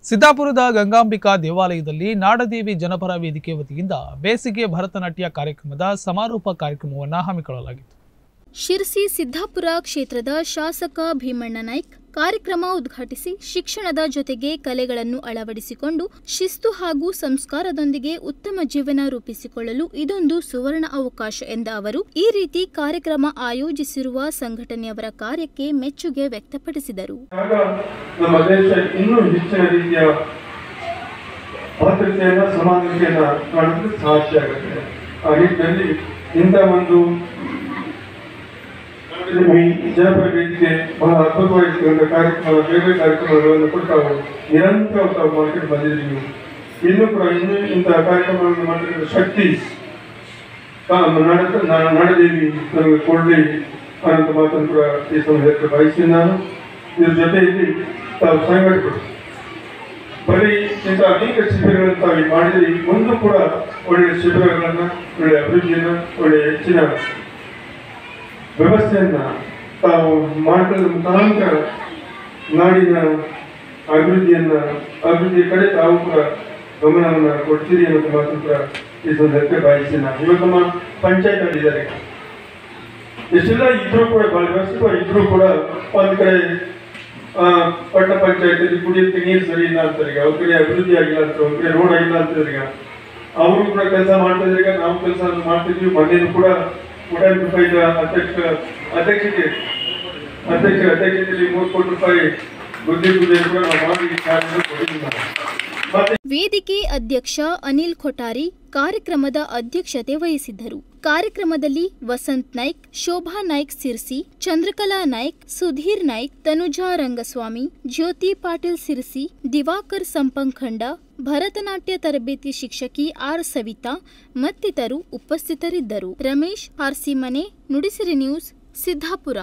ಸಿದ್ದಾಪುರದ ಗಂಗಾಂಬಿಕಾ ದೇವಾಲಯದಲ್ಲಿ ನಾಡದೇವಿ ಜನಪರ ವೇದಿಕೆ ವತಿಯಿಂದ ಬೇಸಿಗೆ ಭರತನಾಟ್ಯ ಕಾರ್ಯಕ್ರಮದ ಸಮಾರೋಪ ಕಾರ್ಯಕ್ರಮವನ್ನು ಹಮ್ಮಿಕೊಳ್ಳಲಾಗಿತ್ತು. ಶಿರಸಿ ಸಿದ್ದಾಪುರ ಕ್ಷೇತ್ರದ ಶಾಸಕ ಭೀಮಣ್ಣ ನಾಯ್ಕ್ ಕಾರ್ಯಕ್ರಮ ಉದ್ಘಾಟಿಸಿ ಶಿಕ್ಷಣದ ಜೊತೆಗೆ ಕಲೆಗಳನ್ನು ಅಳವಡಿಸಿಕೊಂಡು ಶಿಸ್ತು ಹಾಗೂ ಸಂಸ್ಕಾರದೊಂದಿಗೆ ಉತ್ತಮ ಜೀವನ ರೂಪಿಸಿಕೊಳ್ಳಲು ಇದೊಂದು ಸುವರ್ಣ ಅವಕಾಶ ಎಂದ ಅವರು ಈ ರೀತಿ ಕಾರ್ಯಕ್ರಮ ಆಯೋಜಿಸಿರುವ ಸಂಘಟನೆಯವರ ಕಾರ್ಯಕ್ಕೆ ಮೆಚ್ಚುಗೆ ವ್ಯಕ್ತಪಡಿಸಿದರು. ನಮ್ಮ ದೇಶ ಇನ್ನೂ ಹೆಚ್ಚಿನ ರೀತಿಯ ಭದ್ರತೆಯನ್ನು ಸಮಾನತೆಯನ್ನು ಕಾಣಲು ಸಾಧ್ಯ ಆಗುತ್ತೆ. ಆ ನಿಟ್ಟಿನಲ್ಲಿ ಇಂಥ ಒಂದು ಜನಪರ ವೇದಿಕೆ ಬಹಳ ಅದ್ಭುತವಾಗಿ ಕಾರ್ಯಕ್ರಮ ಬೇರೆ ಕಾರ್ಯಕ್ರಮಗಳನ್ನು ಕೊಟ್ಟು ತಾವು ನಿರಂತರ ತಾವು ಮಾಡ್ಕೊಂಡು ಬಂದಿದ್ದೀವಿ. ಇನ್ನೂ ಕೂಡ ಇಂತಹ ಕಾರ್ಯಕ್ರಮಗಳನ್ನು ಮಾಡತಕ್ಕಂಥ ಶಕ್ತಿ ನಾಡದೇವಿ ನಮಗೆ ಕೊಡಲಿ ಅನ್ನೋ ಮಾತನ್ನು ಕೂಡ ಈ ಸಮಯಕ್ಕೆ ಬಯಸಿ ನಾನು ಇದ್ರ ಜೊತೆಯಲ್ಲಿ ತಾವು ಸಂಘಟನೆ ಬರೀ ಇಂಥ ಅನೇಕ ಶಿಬಿರಗಳನ್ನು ತಾವು ಮಾಡಿದರೆ ಒಂದು ಕೂಡ ಒಳ್ಳೆಯ ಶಿಬಿರಗಳನ್ನು ಒಳ್ಳೆಯ ಅಭಿವೃದ್ಧಿಯನ್ನು ಒಳ್ಳೆಯ ಹೆಚ್ಚಿನ ವ್ಯವಸ್ಥೆಯನ್ನ ತಾವು ಮಾಡಿಕೊಳ್ಳುವ ಮುಖಾಂತರ ನಾಡಿನ ಅಭಿವೃದ್ಧಿಯ ಕಡೆ ತಾವು ಕೂಡ ಗಮನವನ್ನು ಕೊಡ್ತೀರಿ ಅನ್ನೋ ಮಾತು ಕೂಡ ಈ ಸಂದರ್ಭಕ್ಕೆ ಬಯಸಿ ನಾನು ಇವತ್ತು ನಮ್ಮ ಪಂಚಾಯತ್ ಅಲ್ಲಿ ಇದ್ದಾರೆ. ಎಷ್ಟೆಲ್ಲ ಇದ್ರೂ ಕೂಡ ಬಹಳ ವ್ಯವಸ್ಥಿತವಾಗಿ ಇದ್ರೂ ಕೂಡ ಒಂದ್ ಕಡೆ ಪಟ್ಟಣ ಪಂಚಾಯತ್ ಕುಡಿಯೋಕ್ಕೆ ನೀರು ಸರಿ ಇಲ್ಲ ಅಂತಾರೆ, ಅವ್ರ ಕಡೆ ಅಭಿವೃದ್ಧಿ ಆಗಿಲ್ಲ ಅಂತ, ಒಂದ್ ಕಡೆ ರೋಡ್ ಆಗಿಲ್ಲ ಅಂತ ಈಗ ಅವರು ಕೂಡ ಕೆಲಸ ಮಾಡ್ತಾ ಇದ್ರೆ ನಾವು ಕೆಲಸ ಮಾಡ್ತಿದ್ವಿ. ಮನೇನು ಕೂಡ ಅಧ್ಯಕ್ಷತೆಯಲ್ಲಿ 3 ಕೋಟಿ ರೂಪಾಯಿ ಬುದ್ಧಿ ಕೂಡ ನಾವು ಮಾಡಿ. ವೇದಿಕೆ ಅಧ್ಯಕ್ಷ ಅನಿಲ್ ಖೊಟಾರಿ ಕಾರ್ಯಕ್ರಮದ ಅಧ್ಯಕ್ಷತೆ ವಹಿಸಿದ್ದರು. ಕಾರ್ಯಕ್ರಮದಲ್ಲಿ ವಸಂತ್ ನಾಯ್ಕ್, ಶೋಭಾ ನಾಯ್ಕ್ ಸಿರ್ಸಿ, ಚಂದ್ರಕಲಾ ನಾಯ್ಕ್, ಸುಧೀರ್ ನಾಯ್ಕ್, ತನುಜಾ ರಂಗಸ್ವಾಮಿ, ಜ್ಯೋತಿ ಪಾಟೀಲ್ ಸಿರ್ಸಿ, ದಿವಾಕರ್ ಸಂಪಂಖಂಡ, ಭರತನಾಟ್ಯ ತರಬೇತಿ ಶಿಕ್ಷಕಿ ಆರ್ ಸವಿತಾ ಮತ್ತಿತರರು ಉಪಸ್ಥಿತರಿದ್ದರು. ರಮೇಶ್ ಆರ್ಸಿ ಮನೆ, ನುಡಿಸಿರಿ ನ್ಯೂಸ್, ಸಿದ್ದಾಪುರ.